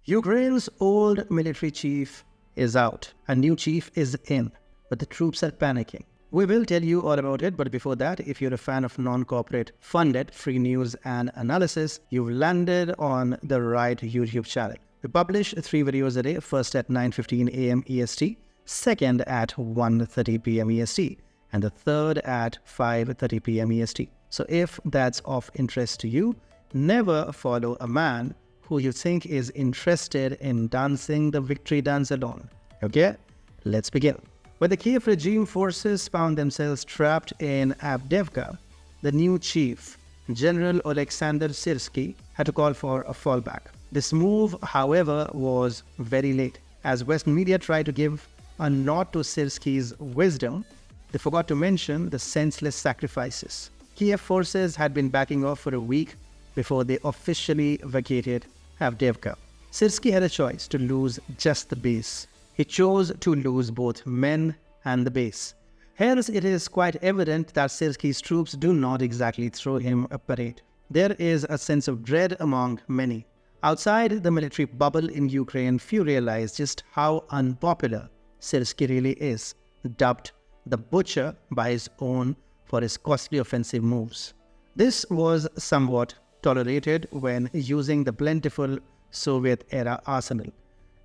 Ukraine's old military chief is out. A new chief is in, but the troops are panicking. We will tell you all about it, but before that, if you're a fan of non-corporate funded free news and analysis, you've landed on the right YouTube channel. We publish 3 videos a day, first at 9:15 a.m. EST, second at 1:30 p.m. EST, and the third at 5:30 p.m. EST. So if that's of interest to you, never follow a man who you think is interested in dancing the victory dance alone. Okay, let's begin. When the Kiev regime forces found themselves trapped in Avdiivka, the new chief, General Alexander Syrsky, had to call for a fallback. This move, however, was very late. As Western media tried to give a nod to Syrsky's wisdom, they forgot to mention the senseless sacrifices. Kiev forces had been backing off for a week before they officially vacated Avdiivka. Syrsky had a choice to lose just the base. He chose to lose both men and the base. Hence, it is quite evident that Syrsky's troops do not exactly throw him a parade. There is a sense of dread among many. Outside the military bubble in Ukraine, few realize just how unpopular Syrsky really is, dubbed the butcher by his own for his costly offensive moves. This was somewhat tolerated when using the plentiful Soviet-era arsenal.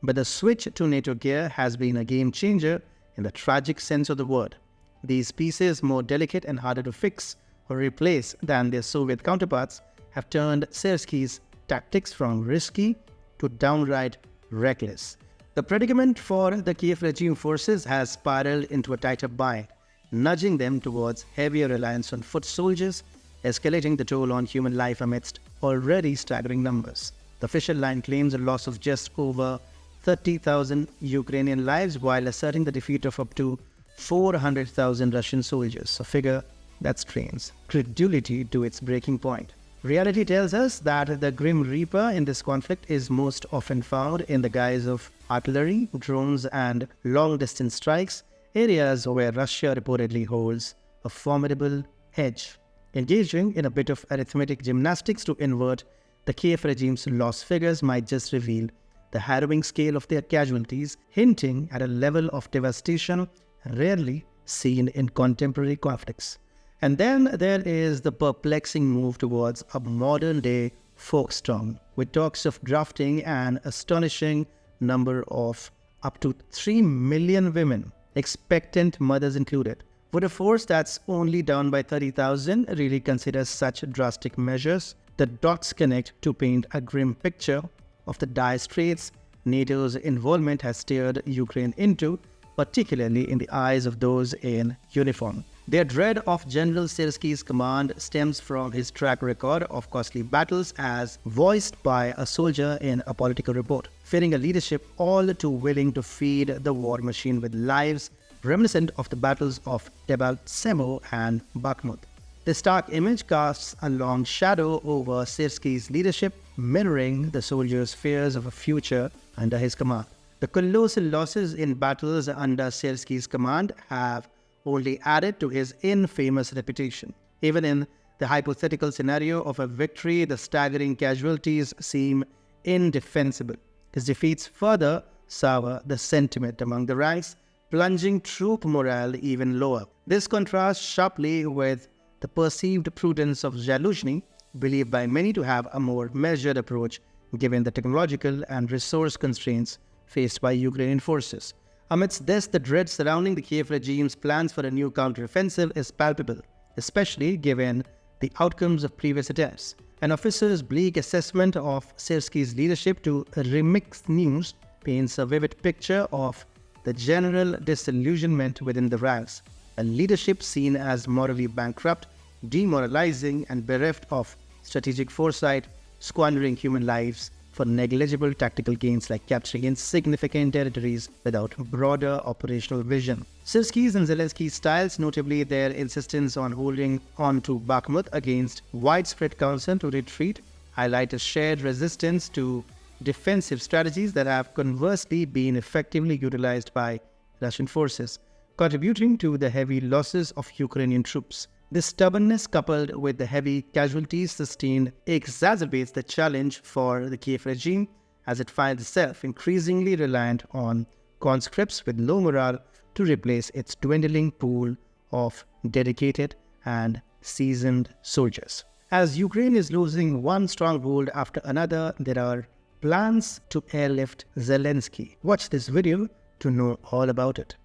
But the switch to NATO gear has been a game-changer in the tragic sense of the word. These pieces, more delicate and harder to fix or replace than their Soviet counterparts, have turned Syrsky's tactics from risky to downright reckless. The predicament for the Kiev regime forces has spiraled into a tighter bind, nudging them towards heavier reliance on foot soldiers, escalating the toll on human life amidst already staggering numbers. The official line claims a loss of just over 30,000 Ukrainian lives while asserting the defeat of up to 400,000 Russian soldiers, a figure that strains credulity to its breaking point. Reality tells us that the grim reaper in this conflict is most often found in the guise of artillery, drones, and long-distance strikes, areas where Russia reportedly holds a formidable edge. Engaging in a bit of arithmetic gymnastics to invert the Kiev regime's loss figures might just reveal the harrowing scale of their casualties, hinting at a level of devastation rarely seen in contemporary conflicts. And then there is the perplexing move towards a modern-day folkstorm, with talks of drafting an astonishing number of up to 3 million women, expectant mothers included. Would a force that's only down by 30,000 really consider such drastic measures? The dots connect to paint a grim picture of the dire straits NATO's involvement has steered Ukraine into, particularly in the eyes of those in uniform. Their dread of General Syrsky's command stems from his track record of costly battles as voiced by a soldier in a political report, fearing a leadership all too willing to feed the war machine with lives reminiscent of the battles of Debaltseve and Bakhmut. This stark image casts a long shadow over Syrsky's leadership, mirroring the soldiers' fears of a future under his command. The colossal losses in battles under Syrsky's command have only added to his infamous reputation. Even in the hypothetical scenario of a victory, the staggering casualties seem indefensible. His defeats further sour the sentiment among the ranks, plunging troop morale even lower. This contrasts sharply with the perceived prudence of Zaluzhny, believed by many to have a more measured approach given the technological and resource constraints faced by Ukrainian forces. Amidst this, the dread surrounding the Kiev regime's plans for a new counteroffensive is palpable, especially given the outcomes of previous attempts. An officer's bleak assessment of Syrsky's leadership to Remix News paints a vivid picture of the general disillusionment within the ranks, a leadership seen as morally bankrupt, demoralizing, and bereft of strategic foresight, squandering human lives for negligible tactical gains like capturing insignificant territories without broader operational vision. Syrsky's and Zelensky's styles, notably their insistence on holding on to Bakhmut against widespread counsel to retreat, highlight a shared resistance to defensive strategies that have conversely been effectively utilized by Russian forces, contributing to the heavy losses of Ukrainian troops. This stubbornness, coupled with the heavy casualties sustained, exacerbates the challenge for the Kiev regime as it finds itself increasingly reliant on conscripts with low morale to replace its dwindling pool of dedicated and seasoned soldiers. As Ukraine is losing one stronghold after another, there are plans to airlift Zelensky. Watch this video to know all about it.